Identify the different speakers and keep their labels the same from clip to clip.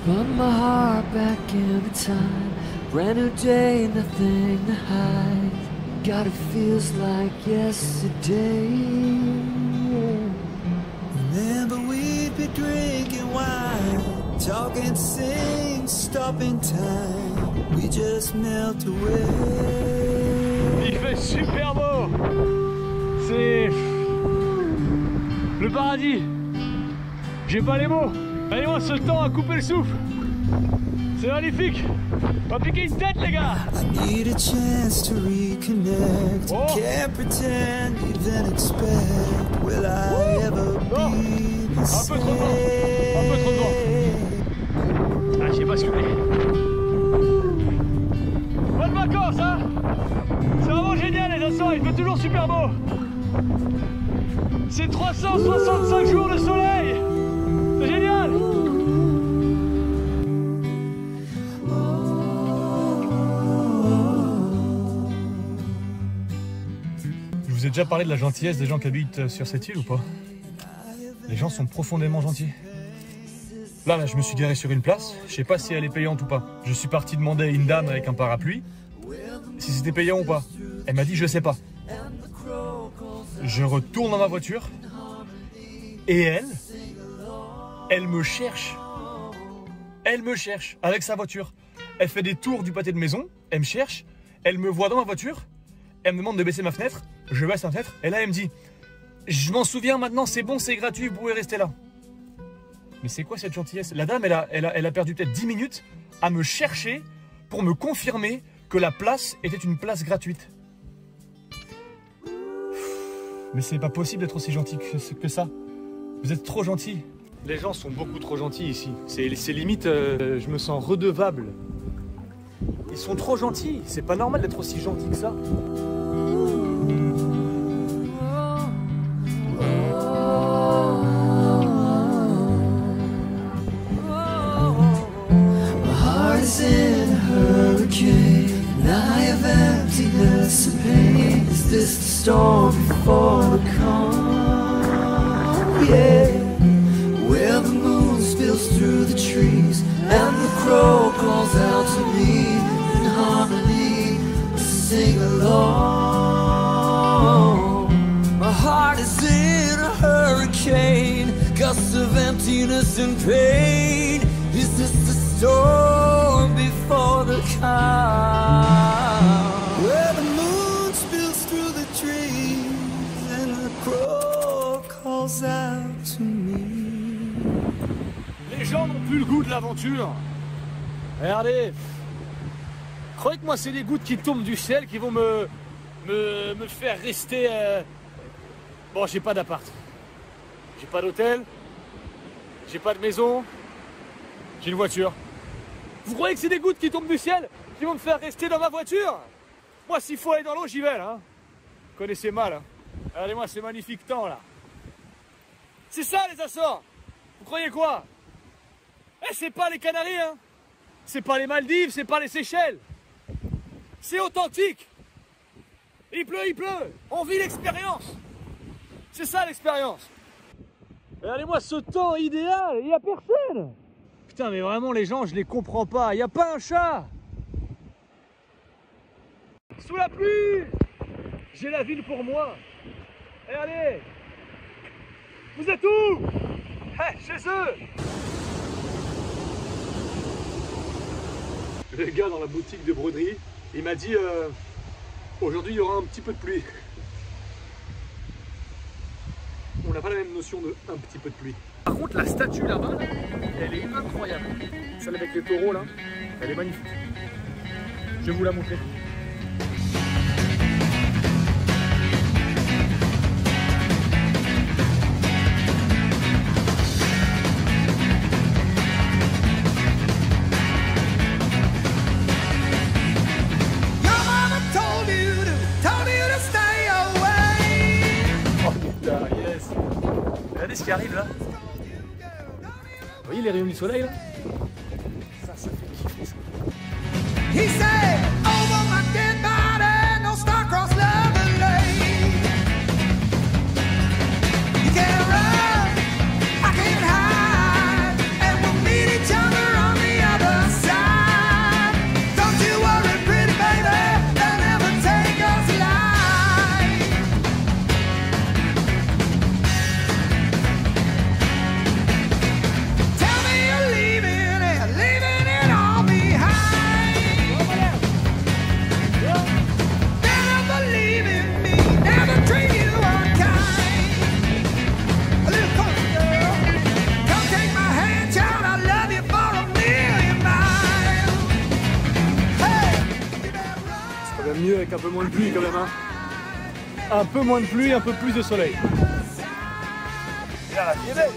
Speaker 1: Put my heart back in time. Brand new day, nothing to hide. God, it feels like yesterday.
Speaker 2: Remember we'd be drinking wine, talking, sing, stopping time. We just melt away.
Speaker 3: Il fait super beau. C'est le paradis. J'ai pas les mots. Allez-moi ce temps à couper le souffle. C'est magnifique. On va piquer une tête, les gars.
Speaker 2: I need a chance to reconnect.
Speaker 3: Oh.
Speaker 2: Can't pretend, even expect. Will I ever be the
Speaker 3: Un peu trop de vent. Un peu trop de vent. Ah, j'ai basculé. Bonnes vacances, hein. C'est vraiment génial, les Açores. Il fait toujours super beau. C'est 365 jours de soleil. C'est génial. Je vous ai déjà parlé de la gentillesse des gens qui habitent sur cette île ou pas? Les gens sont profondément gentils. Là, je me suis garé sur une place. Je sais pas si elle est payante ou pas. Je suis parti demander à une dame avec un parapluie si c'était payant ou pas. Elle m'a dit je sais pas. Je retourne dans ma voiture et elle me cherche. Elle me cherche avec sa voiture. Elle fait des tours du pâté de maison. Elle me cherche. Elle me voit dans ma voiture. Elle me demande de baisser ma fenêtre. Je baisse ma fenêtre. Et là, elle me dit je m'en souviens maintenant, c'est bon, c'est gratuit, vous pouvez rester là. Mais c'est quoi cette gentillesse? La dame, elle a perdu peut-être 10 minutes à me chercher pour me confirmer que la place était une place gratuite. Mais c'est pas possible d'être aussi gentil que ça. Vous êtes trop gentil. Les gens sont beaucoup trop gentils ici. C'est limite, je me sens redevable. Ils sont trop gentils. C'est pas normal d'être aussi gentil que ça.
Speaker 1: In a hurricane, an eye of emptiness and pain. Is this the storm before the calm? Yeah, where the moon spills through the trees and the crow calls out to me in harmony. Sing along. My heart is in a hurricane, gusts of emptiness and pain. Is this the storm before the calm?
Speaker 2: Where the moon spills through the trees and the crow calls out to me.
Speaker 3: Les gens n'ont plus le goût de l'aventure. Regardez. Croyez que moi c'est les gouttes qui tombent du ciel qui vont me faire rester... Bon, j'ai pas d'appart. J'ai pas d'hôtel. J'ai pas de maison. J'ai une voiture. Vous croyez que c'est des gouttes qui tombent du ciel qui vont me faire rester dans ma voiture? Moi, s'il faut aller dans l'eau, j'y vais, là. Vous connaissez mal, hein. Regardez-moi ces magnifiques temps, là. C'est ça, les Açores. Vous croyez quoi? Eh, c'est pas les Canaries, hein. C'est pas les Maldives, c'est pas les Seychelles. C'est authentique. Il pleut, il pleut. On vit l'expérience. C'est ça, l'expérience. Regardez-moi ce temps idéal. Il n'y a personne. Putain, mais vraiment, les gens, je les comprends pas. Il n'y a pas un chat. Sous la pluie, j'ai la ville pour moi. Regardez. Vous êtes où? Chez eux. Le gars dans la boutique de broderie, il m'a dit aujourd'hui, il y aura un petit peu de pluie. On n'a pas la même notion de un petit peu de pluie. Par contre, la statue là-bas, elle est incroyable. Celle avec les taureaux là, elle est magnifique. Je vais vous la montrer. Regardez ce qui arrive là. Vous voyez les rayons du soleil là? Ça fait kiffer ça. He said, over my dead body, no star-crossed loving lane. You can't run, I can't hide, and we'll meet each other on the même. Hein. Un peu moins de pluie, un peu plus de soleil. Là, la vie est belle.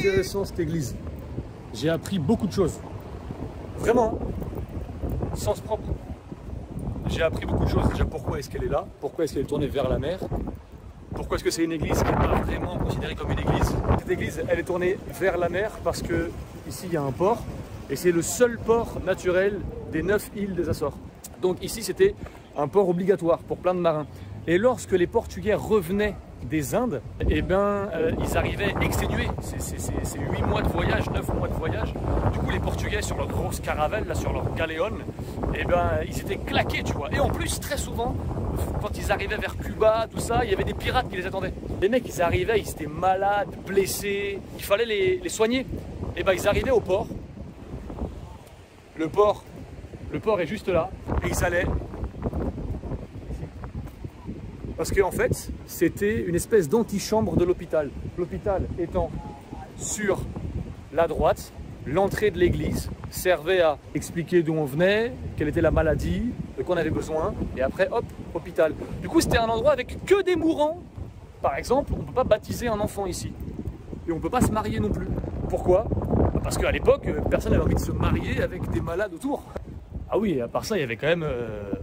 Speaker 3: Intéressant cette église. J'ai appris beaucoup de choses. Vraiment, sens propre. J'ai appris beaucoup de choses. Déjà, pourquoi est-ce qu'elle est là? Pourquoi est-ce qu'elle est tournée vers la mer? Pourquoi est-ce que c'est une église qui n'est pas vraiment considérée comme une église? Cette église, elle est tournée vers la mer parce que ici il y a un port et c'est le seul port naturel des 9 îles des Açores. Donc ici c'était un port obligatoire pour plein de marins. Et lorsque les Portugais revenaient des Indes, eh ben, ils arrivaient exténués. C'est 8 mois de voyage, 9 mois de voyage. Du coup, les Portugais, sur leur grosse caravelle, là, sur leur galéone, eh ben, ils étaient claqués, tu vois. Et en plus, très souvent, quand ils arrivaient vers Cuba, tout ça, il y avait des pirates qui les attendaient. Les mecs, ils arrivaient, ils étaient malades, blessés, il fallait les soigner. Et ben, ils arrivaient au port. Le port est juste là, et ils allaient. Parce qu'en fait, c'était une espèce d'antichambre de l'hôpital. L'hôpital étant sur la droite, l'entrée de l'église servait à expliquer d'où on venait, quelle était la maladie, de quoi on avait besoin, et après, hop, hôpital. Du coup, c'était un endroit avec que des mourants. Par exemple, on ne peut pas baptiser un enfant ici. Et on ne peut pas se marier non plus. Pourquoi? Parce qu'à l'époque, personne n'avait envie de se marier avec des malades autour. Ah oui, à part ça, il y avait quand même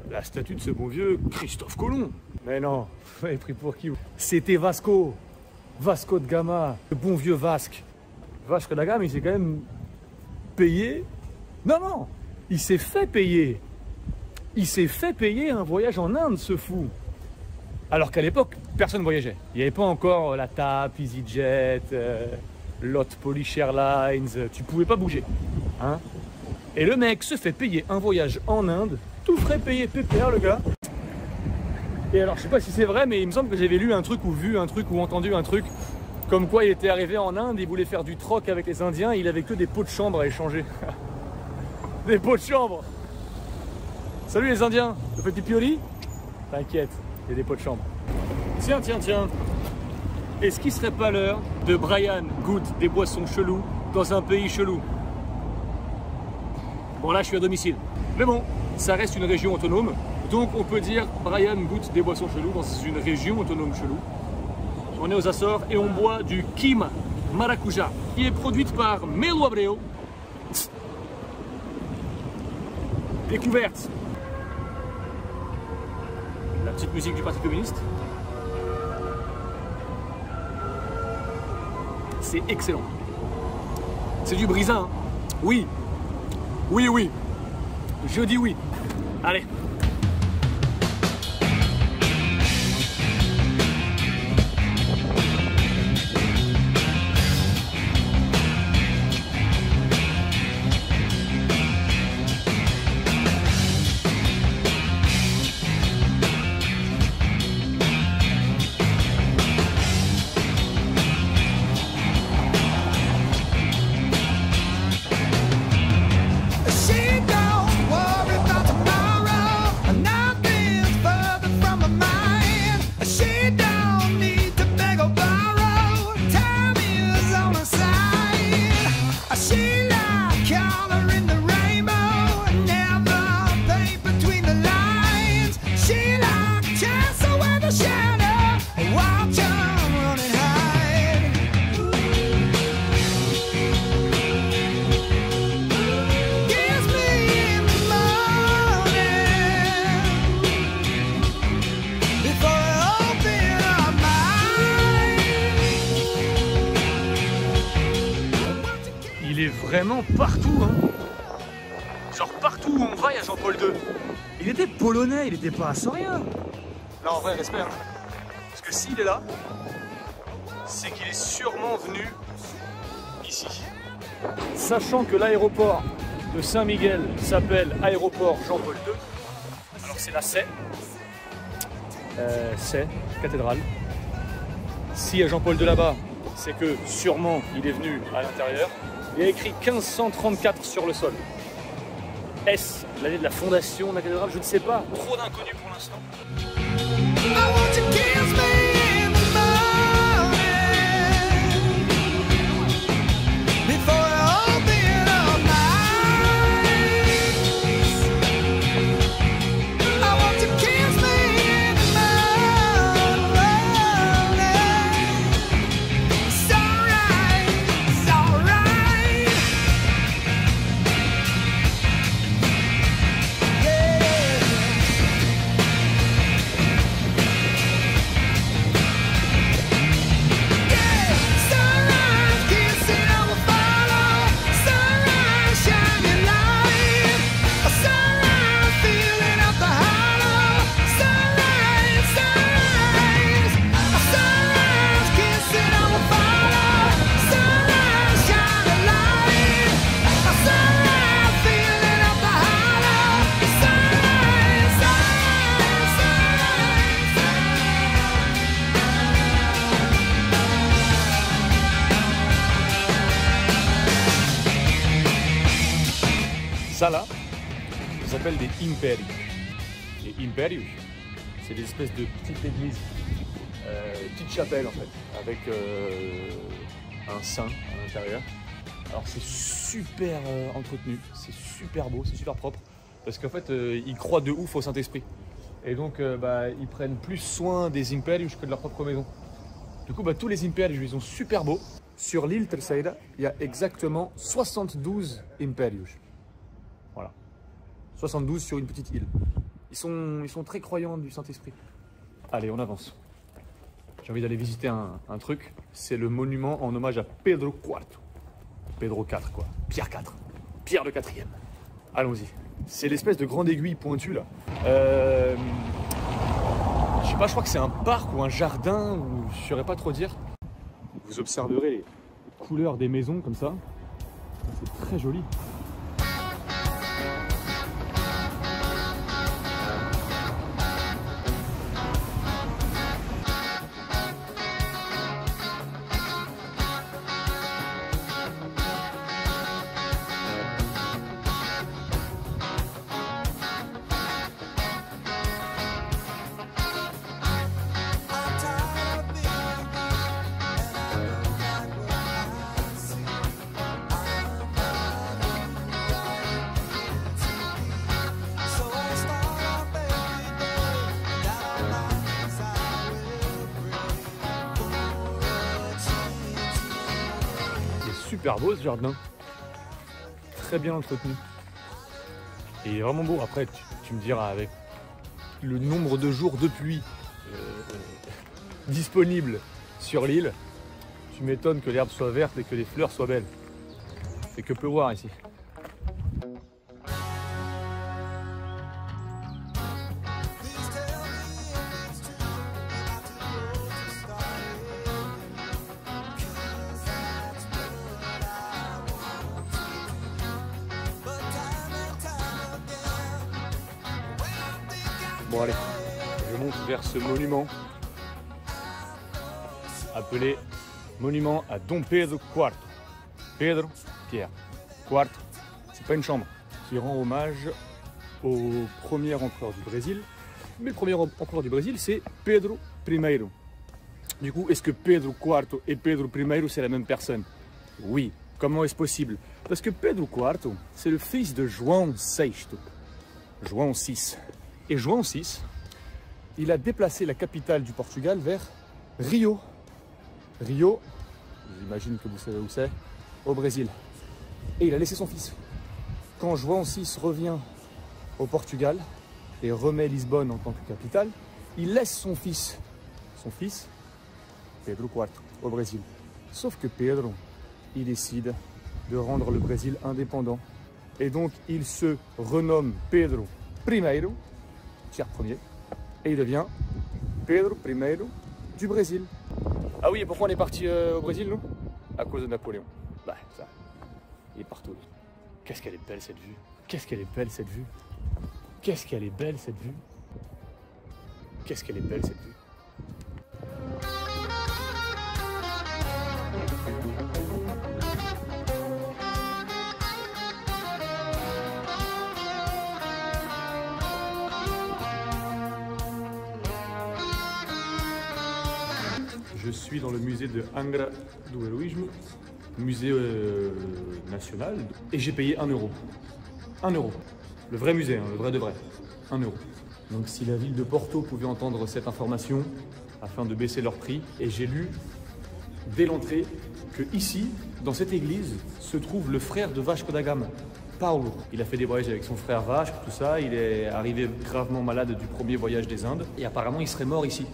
Speaker 3: la statue de ce bon vieux Christophe Colomb. Mais non, vous avez pris pour qui? C'était Vasco de Gama, le bon vieux Vasque. Vasco da Gama, il s'est quand même payé. Non, il s'est fait payer. Il s'est fait payer un voyage en Inde, ce fou. Alors qu'à l'époque, personne ne voyageait. Il n'y avait pas encore la TAP, EasyJet, Lot Polish Airlines, tu pouvais pas bouger. Hein? Et le mec se fait payer un voyage en Inde, tout frais payé pépère le gars. Et alors je sais pas si c'est vrai, mais il me semble que j'avais lu un truc ou vu un truc ou entendu un truc comme quoi il était arrivé en Inde, il voulait faire du troc avec les Indiens, il avait que des pots de chambre à échanger. Des pots de chambre. Salut les Indiens, le petit pioli? T'inquiète, il y a des pots de chambre. Tiens. Est-ce qu'il serait pas l'heure de Brian goûte des boissons cheloues dans un pays chelou? Bon là je suis à domicile. Mais bon, ça reste une région autonome. Donc on peut dire Brian goûte des boissons cheloues dans une région autonome chelou. On est aux Açores et on boit du Quima Maracuja qui est produite par Melo Abreu. Découverte. La petite musique du Parti communiste. C'est excellent. C'est du Brisa, hein. Oui. Je dis oui. Allez.
Speaker 2: She don't worry about tomorrow.
Speaker 3: vraiment partout, hein. Genre partout où on va, il y a Jean-Paul II. Il était polonais, il était pas assorien. Là, en vrai, respect, hein. Parce que s'il est là, c'est qu'il est sûrement venu ici. Sachant que l'aéroport de Saint-Miguel s'appelle aéroport Jean-Paul II. Alors c'est la Sé, cathédrale. S'il y a Jean-Paul II là-bas, c'est que sûrement il est venu à l'intérieur. Il y a écrit 1534 sur le sol. Est-ce l'année de la fondation de la cathédrale? Je ne sais pas. Trop d'inconnus pour l'instant. Ça là, ça s'appelle des impérios. Les impérios, c'est des espèces de petites églises, petites chapelles en fait, avec un saint à l'intérieur. Alors c'est super entretenu, c'est super beau, c'est super propre, parce qu'en fait ils croient de ouf au Saint-Esprit. Et donc ils prennent plus soin des impérios que de leur propre maison. Du coup tous les impérios ils sont super beaux. Sur l'île Terceira, il y a exactement 72 impérios. Voilà. 72 sur une petite île. Ils sont très croyants du Saint-Esprit. Allez, on avance. J'ai envie d'aller visiter un truc. C'est le monument en hommage à Pedro IV. Pedro IV, quoi. Pierre IV. Pierre le IV. Allons-y. C'est l'espèce de grande aiguille pointue, là. Je sais pas, je crois que c'est un parc ou un jardin, ou je saurais pas trop dire. Vous observerez les couleurs des maisons, comme ça. C'est très joli. Super beau ce jardin, très bien entretenu et vraiment beau. Après tu me diras, avec le nombre de jours de pluie disponibles sur l'île, tu m'étonnes que l'herbe soit verte et que les fleurs soient belles. C'est que pleuvoir ici. Bon allez, je monte vers ce monument appelé monument à Dom Pedro IV. Pedro, Pierre. IV, c'est pas une chambre, qui rend hommage au premier empereur du Brésil. Mais le premier empereur du Brésil, c'est Pedro I. Du coup, est-ce que Pedro IV et Pedro I, c'est la même personne? Oui. Comment est-ce possible? Parce que Pedro IV, c'est le fils de João VI. João VI. Et João VI, il a déplacé la capitale du Portugal vers Rio. Rio, j'imagine que vous savez où c'est, au Brésil. Et il a laissé son fils. Quand João VI revient au Portugal et remet Lisbonne en tant que capitale, il laisse son fils, Pedro IV, au Brésil. Sauf que Pedro, il décide de rendre le Brésil indépendant. Et donc il se renomme Pedro Primeiro, Pierre Ier, et il devient Pedro Primeiro du Brésil. Ah oui, et pourquoi on est parti au Brésil, nous? À cause de Napoléon. Bah ça, il est partout. Qu'est-ce qu'elle est belle cette vue. Qu'est-ce qu'elle est belle cette vue. Qu'est-ce qu'elle est belle cette vue. Qu'est-ce qu'elle est belle cette vue. Je suis dans le musée de Angra do Heroísmo, musée national, et j'ai payé 1 euro. 1 euro. Le vrai musée, hein, le vrai de vrai. 1 euro. Donc si la ville de Porto pouvait entendre cette information, afin de baisser leur prix, et j'ai lu dès l'entrée que ici, dans cette église, se trouve le frère de Vasco da Gama, Paulo. Il a fait des voyages avec son frère Vasco, tout ça, il est arrivé gravement malade du premier voyage des Indes, et apparemment il serait mort ici.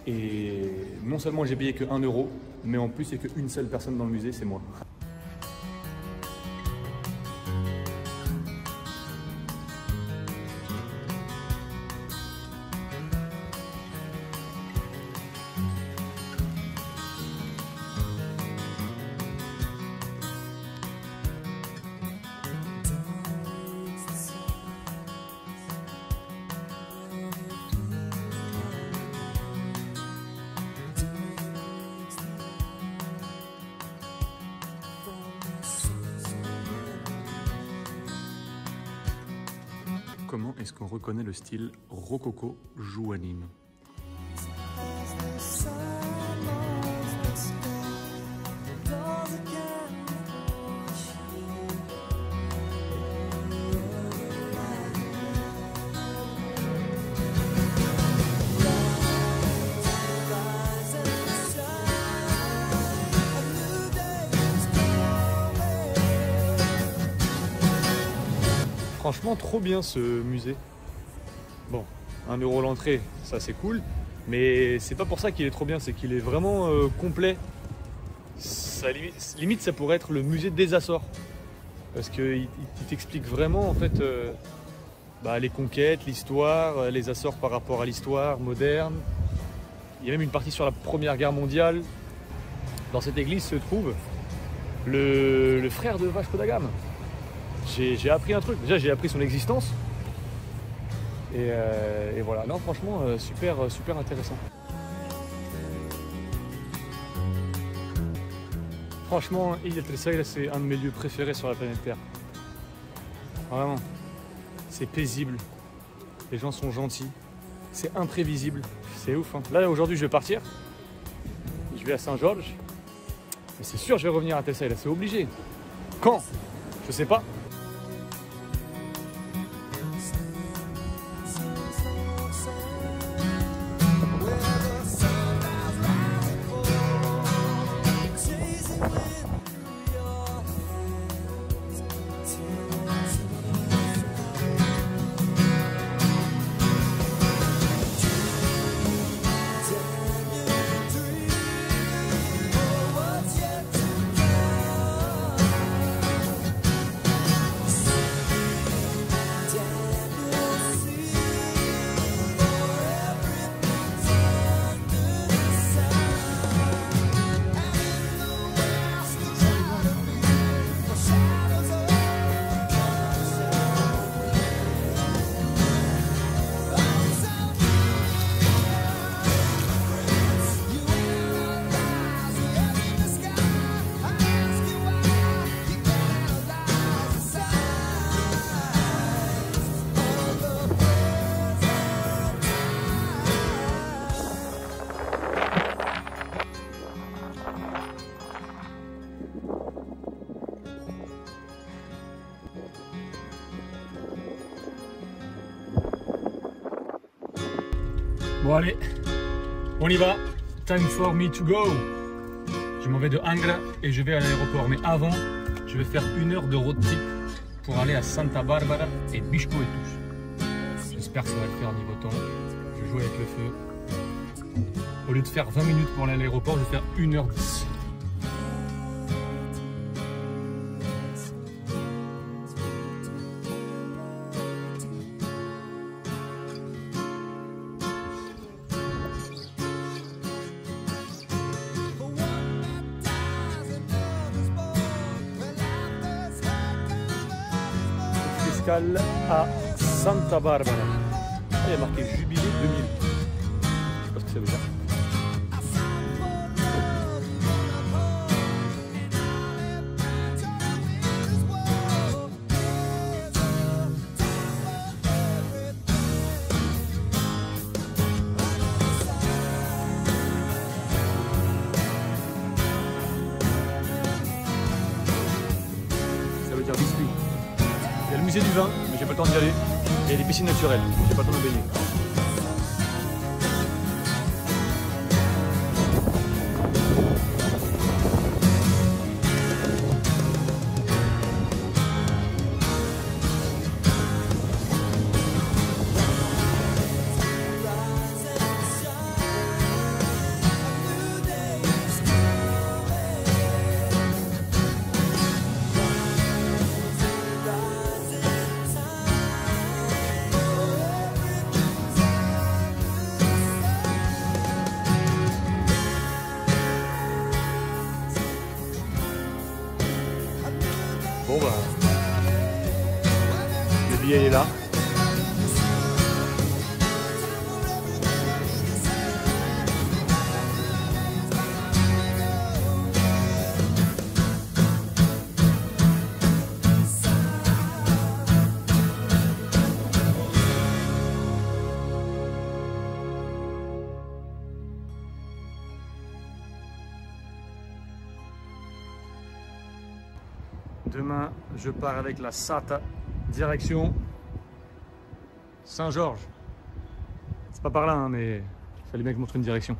Speaker 3: Et non seulement j'ai payé que 1 euro, mais en plus il n'y a qu'une seule personne dans le musée, c'est moi. Comment est-ce qu'on reconnaît le style rococo joanine? Franchement, trop bien ce musée. Bon, 1 euro l'entrée, ça c'est cool. Mais c'est pas pour ça qu'il est trop bien, c'est qu'il est vraiment complet. Ça, limite, ça pourrait être le musée des Açores. Parce qu'il t'explique vraiment, en fait, les conquêtes, l'histoire, les Açores par rapport à l'histoire moderne. Il y a même une partie sur la Première Guerre mondiale. Dans cette église se trouve le frère de Vasco da Gama. J'ai appris un truc, déjà j'ai appris son existence et voilà, non franchement super intéressant. Franchement, Ilha Terceira c'est un de mes lieux préférés sur la planète Terre. Vraiment, c'est paisible, les gens sont gentils, c'est imprévisible, c'est ouf hein. Là aujourd'hui je vais partir, je vais à Saint-Georges, mais c'est sûr je vais revenir à Terceira, c'est obligé. Quand? Je sais pas. Bon allez, on y va. Time for me to go. Je m'en vais de Angra et je vais à l'aéroport. Mais avant, je vais faire 1 heure de road trip pour aller à Santa Bárbara et Biscoitus. J'espère que ça va le faire niveau temps. Je joue avec le feu. Au lieu de faire 20 minutes pour aller à l'aéroport, je vais faire 1h10. escale à Santa Barbara. Ah, il y a marqué Jubilé 2000. Je sais pas ce que ça veut dire. Ça veut dire biscuit. Il y a le musée du vin, mais j'ai pas le temps d'y aller. Et il y a les piscines naturelles, j'ai pas le temps de me baigner. Bon bah, le billet est là. Demain, je pars avec la SATA, direction Saint-Georges. C'est pas par là, hein, mais il fallait bien que je montre une direction.